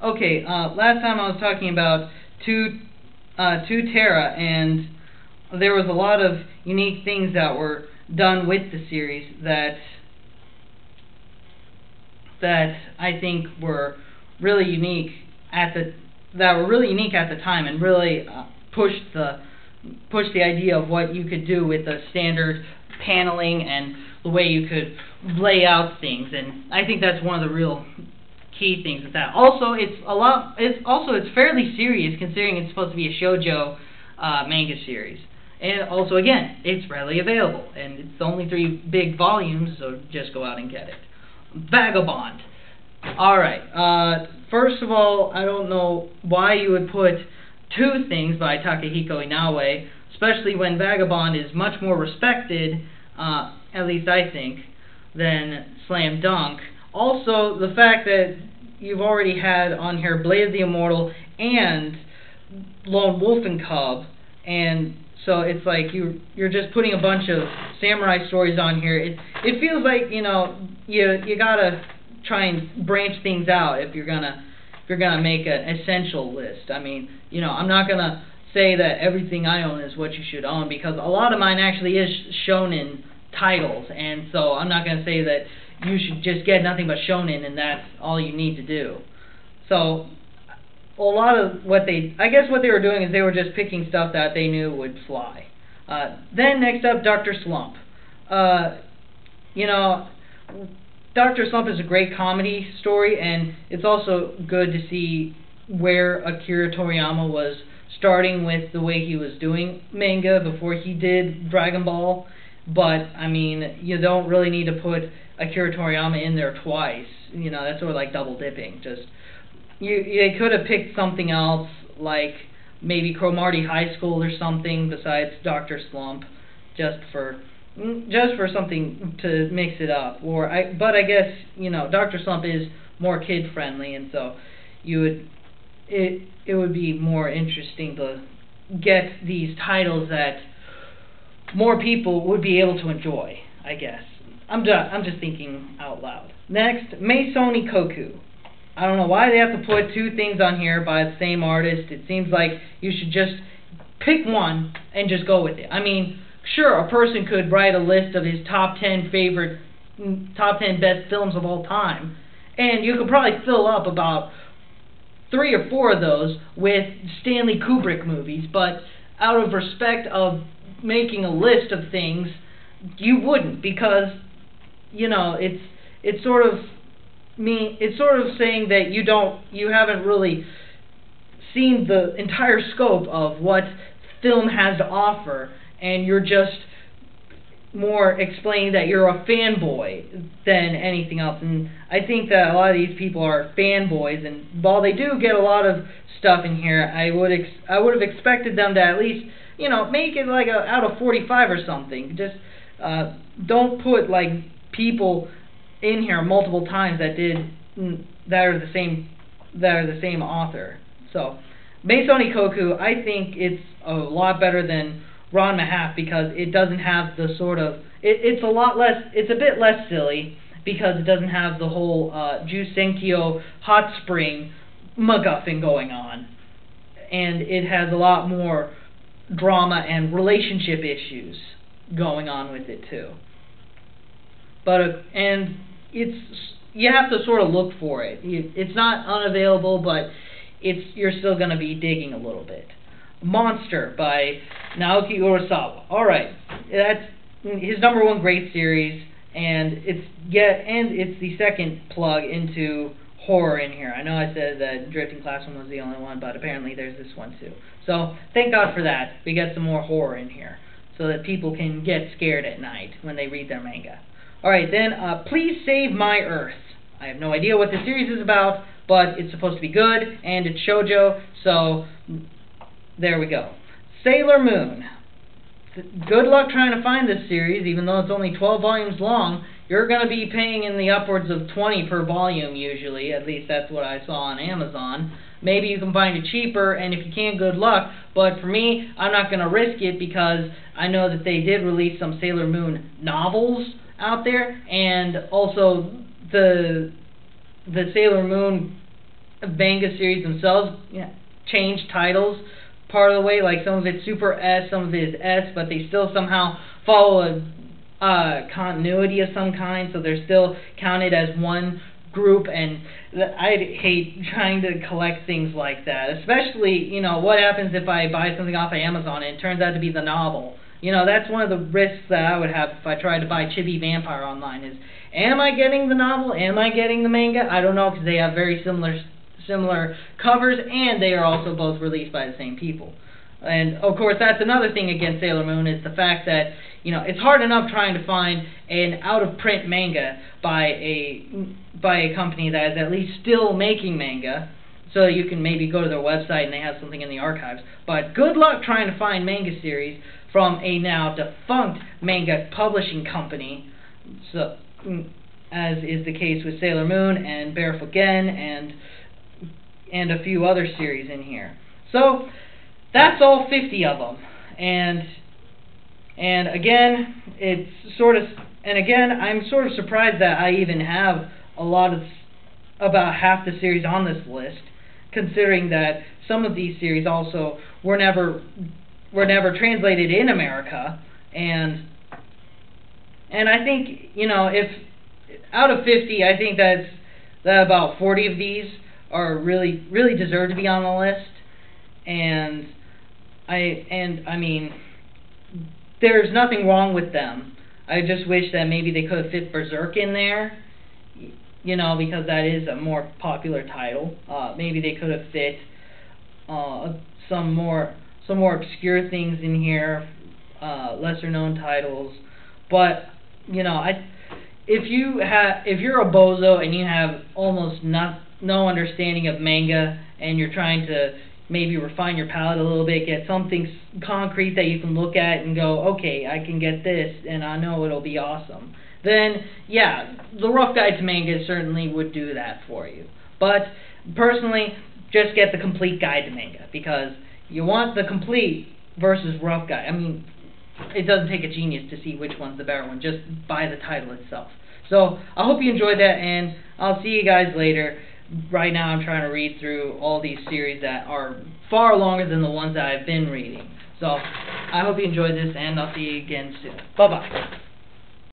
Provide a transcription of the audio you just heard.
Okay, last time I was talking about two Terra, and there was a lot of unique things that were done with the series that I think were really unique at the time, and really pushed the idea of what you could do with the standard paneling and the way you could lay out things. And I think that's one of the real key things with that. Also, it's fairly serious considering it's supposed to be a shoujo manga series. And also, again, it's readily available, and it's only 3 big volumes, so just go out and get it. Vagabond. Alright, first of all, I don't know why you would put 2 things by Takehiko Inoue, especially when Vagabond is much more respected, at least I think, than Slam Dunk. Also, the fact that you've already had on here Blade of the Immortal and Lone Wolf and Cub, and so it's like you're just putting a bunch of samurai stories on here. It feels like, you gotta try and branch things out if you're gonna make an essential list. I mean, I'm not gonna say that everything I own is what you should own, because a lot of mine actually is shonen titles, and so I'm not gonna say that you should just get nothing but shonen and that's all you need to do. So a lot of what they were doing is they were just picking stuff that they knew would fly. Then next up, Dr. Slump. Dr. Slump is a great comedy story, and it's also good to see where Akira Toriyama was starting with the way he was doing manga before he did Dragon Ball. But, I mean, you don't really need to put Akira Toriyama in there twice. That's sort of like double dipping. They could have picked something else, like maybe Cromartie High School or something besides Dr. Slump, just for something to mix it up. But I guess Dr. Slump is more kid friendly, and so it would be more interesting to get these titles that more people would be able to enjoy, I guess. I'm just thinking out loud. Next, Meisoni Koku. I don't know why they have to put 2 things on here by the same artist. It seems like you should just pick one and just go with it. I mean, sure, a person could write a list of his top 10 best films of all time, and you could probably fill up about 3 or 4 of those with Stanley Kubrick movies, but out of respect of making a list of things, you wouldn't, because it's sort of saying that you haven't really seen the entire scope of what film has to offer, and you're just more explaining that you're a fanboy than anything else. And I think that a lot of these people are fanboys, and while they do get a lot of stuff in here, I would have expected them to at least make it like out of 45 or something. Just don't put like people in here multiple times that are the same author. So Meisoni Koku, I think it's a lot better than Ranma Half, because it doesn't have the sort of it's a bit less silly, because it doesn't have the whole Jusenkyo hot spring MacGuffin going on, and it has a lot more drama and relationship issues going on with it too. But you have to sort of look for it. It's not unavailable, but you're still going to be digging a little bit. Monster by Naoki Urasawa. Alright, that's his #1 great series, and it's the second plug into horror in here. I know I said that Drifting Classroom was the only one, but apparently there's this one too. So thank God for that. We got some more horror in here, so that people can get scared at night when they read their manga. Alright, then Please Save My Earth. I have no idea what the series is about, but it's supposed to be good, and it's shoujo, so there we go. Sailor Moon. Good luck trying to find this series, even though it's only 12 volumes long. You're going to be paying in the upwards of 20 per volume usually, at least that's what I saw on Amazon. Maybe you can find it cheaper, and if you can, good luck. But for me, I'm not going to risk it, because I know that they did release some Sailor Moon novels out there, and also the Sailor Moon manga series themselves change titles part of the way. Like some of it's Super S, some of it is S, but they still somehow follow a continuity of some kind, so they're still counted as one group. And I hate trying to collect things like that, especially, what happens if I buy something off of Amazon and it turns out to be the novel. That's one of the risks that I would have if I tried to buy Chibi Vampire online is, am I getting the novel? Am I getting the manga? I don't know, because they have very similar covers, and they are also both released by the same people. And of course, that's another thing against Sailor Moon, is the fact that it's hard enough trying to find an out-of-print manga by a company that is at least still making manga, so you can maybe go to their website and they have something in the archives. But good luck trying to find manga series from a now defunct manga publishing company, so as is the case with Sailor Moon and Barefoot Gen and a few other series in here. So that's all 50 of them. And again, I'm sort of surprised that I even have about half the series on this list, considering that some of these series also were never translated in America. And I think, if out of 50, I think that about 40 of these are really deserve to be on the list. And I mean, there's nothing wrong with them. I just wish that maybe they could have fit Berserk in there, because that is a more popular title. Maybe they could have fit some more obscure things in here, lesser known titles. But if you're a bozo and you have almost no understanding of manga, and you're trying to maybe refine your palate a little bit, get something concrete that you can look at and go, okay, I can get this, and I know it'll be awesome, then yeah, the Rough Guide to Manga certainly would do that for you. But personally, just get the complete guide to manga, because you want the complete versus rough guide. I mean, it doesn't take a genius to see which one's the better one, just by the title itself. So I hope you enjoyed that, and I'll see you guys later. Right now I'm trying to read through all these series that are far longer than the ones that I've been reading. So I hope you enjoyed this, and I'll see you again soon. Bye-bye.